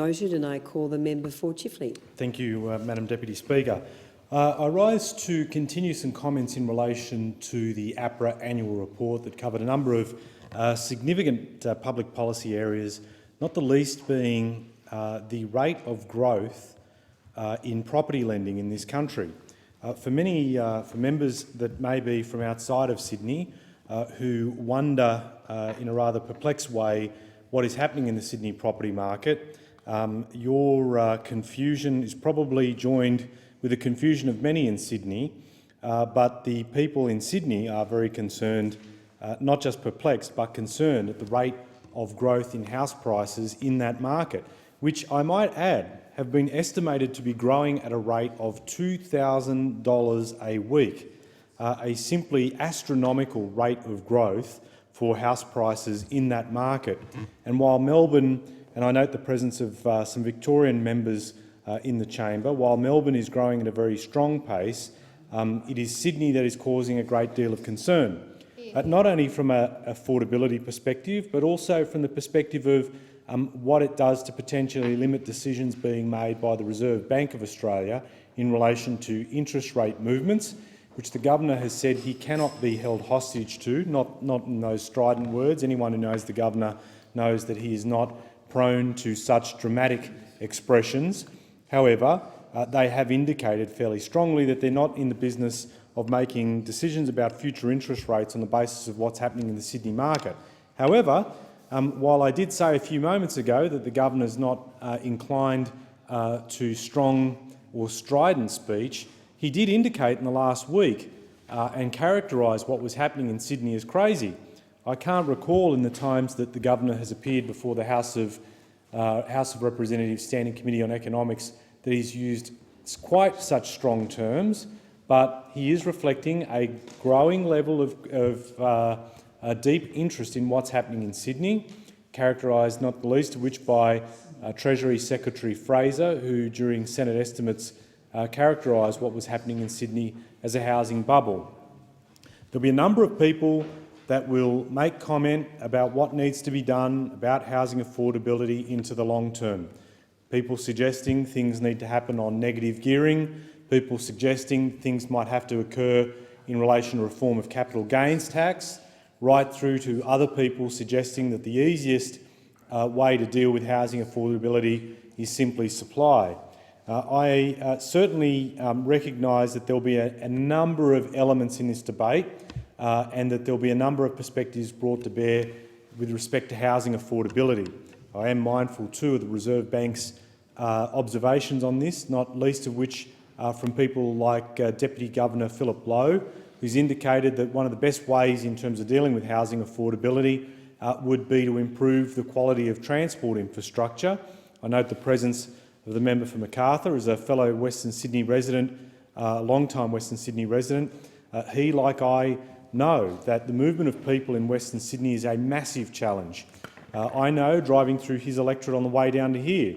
Noted, and I call the member for Chifley. Thank you, Madam Deputy Speaker. I rise to continue some comments in relation to the APRA annual report that covered a number of significant public policy areas, not the least being the rate of growth in property lending in this country. For members that may be from outside of Sydney who wonder in a rather perplexed way what is happening in the Sydney property market, your confusion is probably joined with the confusion of many in Sydney, but the people in Sydney are very concerned, not just perplexed, but concerned at the rate of growth in house prices in that market, which I might add have been estimated to be growing at a rate of $2,000 a week, a simply astronomical rate of growth for house prices in that market. And while Melbourne, and I note the presence of some Victorian members in the chamber, while Melbourne is growing at a very strong pace, it is Sydney that is causing a great deal of concern, not only from an affordability perspective, but also from the perspective of what it does to potentially limit decisions being made by the Reserve Bank of Australia in relation to interest rate movements, which the Governor has said he cannot be held hostage to, not in those strident words. Anyone who knows the Governor knows that he is not prone to such dramatic expressions. However, they have indicated fairly strongly that they're not in the business of making decisions about future interest rates on the basis of what's happening in the Sydney market. However, while I did say a few moments ago that the Governor is not inclined to strong or strident speech, he did indicate in the last week and characterise what was happening in Sydney as crazy. I can't recall in the times that the Governor has appeared before the House of Representatives Standing Committee on Economics that he's used quite such strong terms, but he is reflecting a growing level of deep interest in what's happening in Sydney, characterised not the least of which by Treasury Secretary Fraser, who during Senate estimates characterised what was happening in Sydney as a housing bubble. There'll be a number of people that will make comment about what needs to be done about housing affordability into the long term. People suggesting things need to happen on negative gearing, people suggesting things might have to occur in relation to reform of capital gains tax, right through to other people suggesting that the easiest way to deal with housing affordability is simply supply. I certainly recognise that there will be a number of elements in this debate and that there will be a number of perspectives brought to bear with respect to housing affordability. I am mindful too of the Reserve Bank's observations on this, not least of which from people like Deputy Governor Philip Lowe, who's indicated that one of the best ways in terms of dealing with housing affordability would be to improve the quality of transport infrastructure. I note the presence of the member for Macarthur as a fellow Western Sydney resident, long-time Western Sydney resident. He, like I, know that the movement of people in Western Sydney is a massive challenge. I know, driving through his electorate on the way down to here,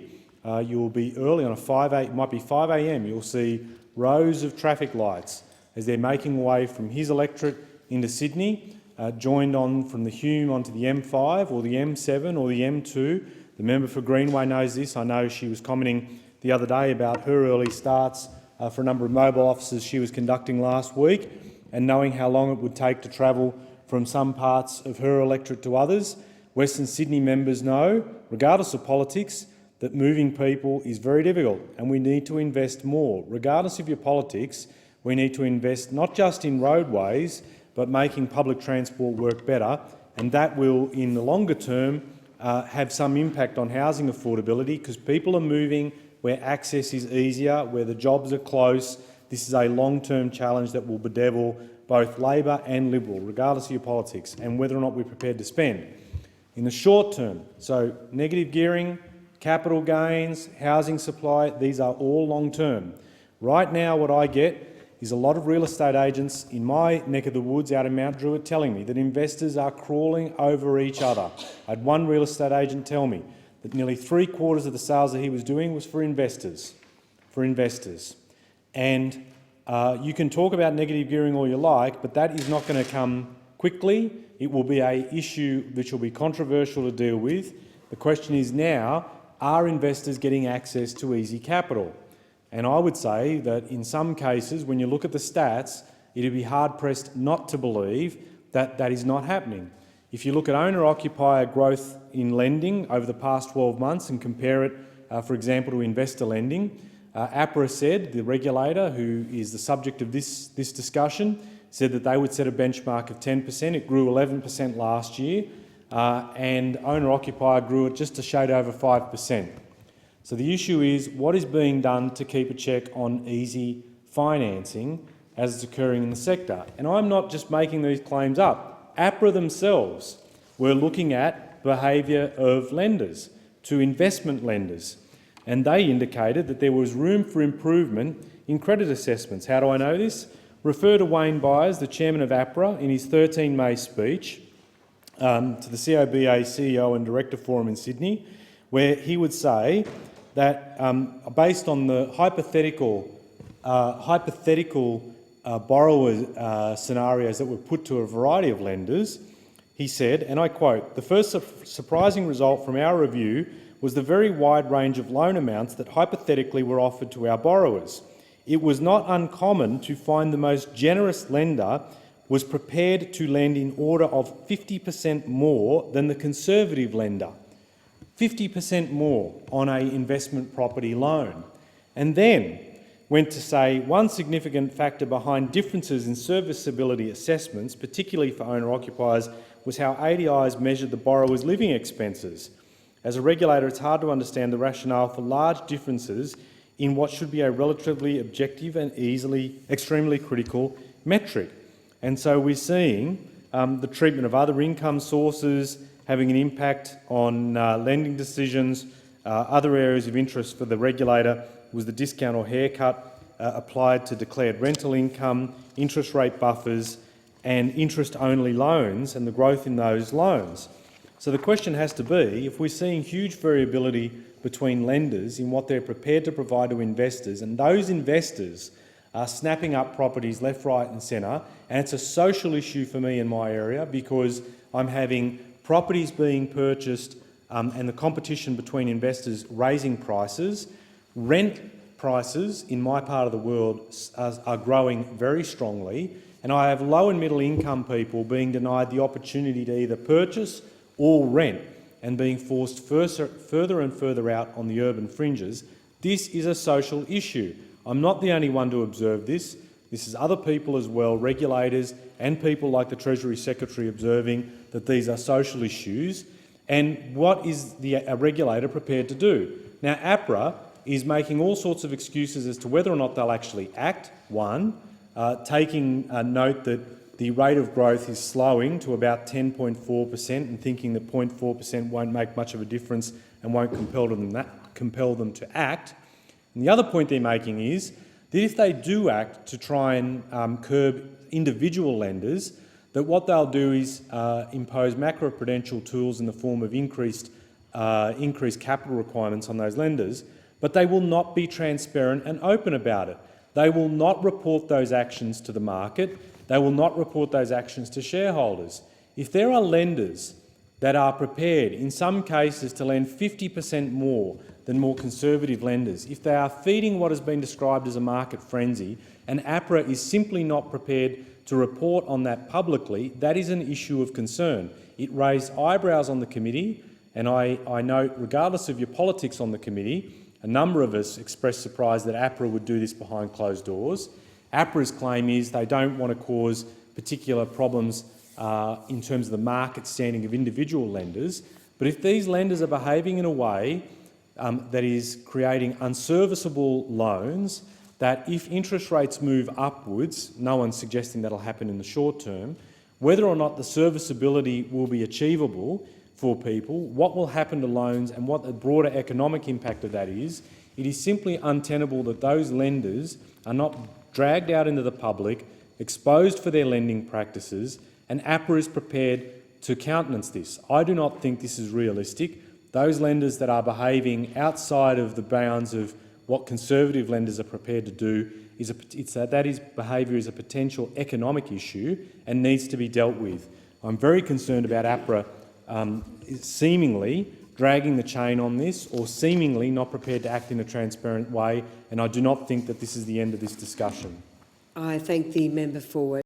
you'll be early on it might be 5 a.m, you'll see rows of traffic lights as they're making way from his electorate into Sydney, joined on from the Hume onto the M5 or the M7 or the M2. The member for Greenway knows this. I know she was commenting the other day about her early starts for a number of mobile offices she was conducting last week, and knowing how long it would take to travel from some parts of her electorate to others. Western Sydney members know, regardless of politics, that moving people is very difficult and we need to invest more. Regardless of your politics, we need to invest not just in roadways, but making public transport work better, and that will, in the longer term, have some impact on housing affordability because people are moving where access is easier, where the jobs are close. This is a long-term challenge that will bedevil both Labor and Liberal, regardless of your politics, and whether or not we're prepared to spend. In the short term, so negative gearing, capital gains, housing supply, these are all long-term. Right now what I get is a lot of real estate agents in my neck of the woods out in Mount Druitt telling me that investors are crawling over each other. I had one real estate agent tell me that nearly 3/4 of the sales that he was doing was for investors. And you can talk about negative gearing all you like, but that is not going to come quickly. It will be an issue which will be controversial to deal with. The question is now, are investors getting access to easy capital? And I would say that in some cases, when you look at the stats, it'd be hard-pressed not to believe that that is not happening. If you look at owner-occupier growth in lending over the past 12 months and compare it, for example, to investor lending, APRA said, the regulator who is the subject of this discussion, said that they would set a benchmark of 10%. It grew 11% last year, and owner-occupier grew at just a shade over 5%. So the issue is, what is being done to keep a check on easy financing as it's occurring in the sector? And I'm not just making these claims up. APRA themselves were looking at behaviour of lenders to investment lenders, and they indicated that there was room for improvement in credit assessments. How do I know this? Refer to Wayne Byers, the chairman of APRA, in his 13 May speech to the COBA CEO and Director Forum in Sydney, where he would say that based on the hypothetical borrower scenarios that were put to a variety of lenders, he said, and I quote, "The first surprising result from our review was the very wide range of loan amounts that hypothetically were offered to our borrowers. It was not uncommon to find the most generous lender was prepared to lend in order of 50% more than the conservative lender. 50% more on an investment property loan." And then went to say one significant factor behind differences in serviceability assessments, particularly for owner-occupiers, was how ADIs measured the borrower's living expenses. As a regulator, it's hard to understand the rationale for large differences in what should be a relatively objective and extremely critical metric. And so we're seeing the treatment of other income sources having an impact on lending decisions. Other areas of interest for the regulator was the discount or haircut applied to declared rental income, interest rate buffers and interest-only loans and the growth in those loans. So the question has to be, if we're seeing huge variability between lenders in what they're prepared to provide to investors, and those investors are snapping up properties left, right and centre, and it's a social issue for me in my area because I'm having properties being purchased and the competition between investors raising prices. Rent prices in my part of the world are growing very strongly, and I have low and middle income people being denied the opportunity to either purchase or rent and being forced further and further out on the urban fringes. This is a social issue. I'm not the only one to observe this. This is other people as well, regulators and people like the Treasury Secretary observing that these are social issues. And what is a regulator prepared to do? Now, APRA is making all sorts of excuses as to whether or not they'll actually act. One, taking note that the rate of growth is slowing to about 10.4% and thinking that 0.4% won't make much of a difference and won't compel them to act. And the other point they're making is that if they do act to try and curb individual lenders, that what they'll do is impose macroprudential tools in the form of increased capital requirements on those lenders, but they will not be transparent and open about it. They will not report those actions to the market. They will not report those actions to shareholders. If there are lenders that are prepared, in some cases, to lend 50% more than more conservative lenders, if they are feeding what has been described as a market frenzy, and APRA is simply not prepared to report on that publicly, that is an issue of concern. It raised eyebrows on the committee, and I note, regardless of your politics on the committee, a number of us expressed surprise that APRA would do this behind closed doors. APRA's claim is they don't want to cause particular problems in terms of the market standing of individual lenders. But if these lenders are behaving in a way that is creating unserviceable loans, that if interest rates move upwards, no one's suggesting that'll happen in the short term, whether or not the serviceability will be achievable for people, what will happen to loans and what the broader economic impact of that is, it is simply untenable that those lenders are not dragged out into the public, exposed for their lending practices, and APRA is prepared to countenance this. I do not think this is realistic. Those lenders that are behaving outside of the bounds of what conservative lenders are prepared to do, behaviour is a potential economic issue and needs to be dealt with. I'm very concerned about APRA seemingly dragging the chain on this or seemingly not prepared to act in a transparent way, and I do not think that this is the end of this discussion. I thank the member for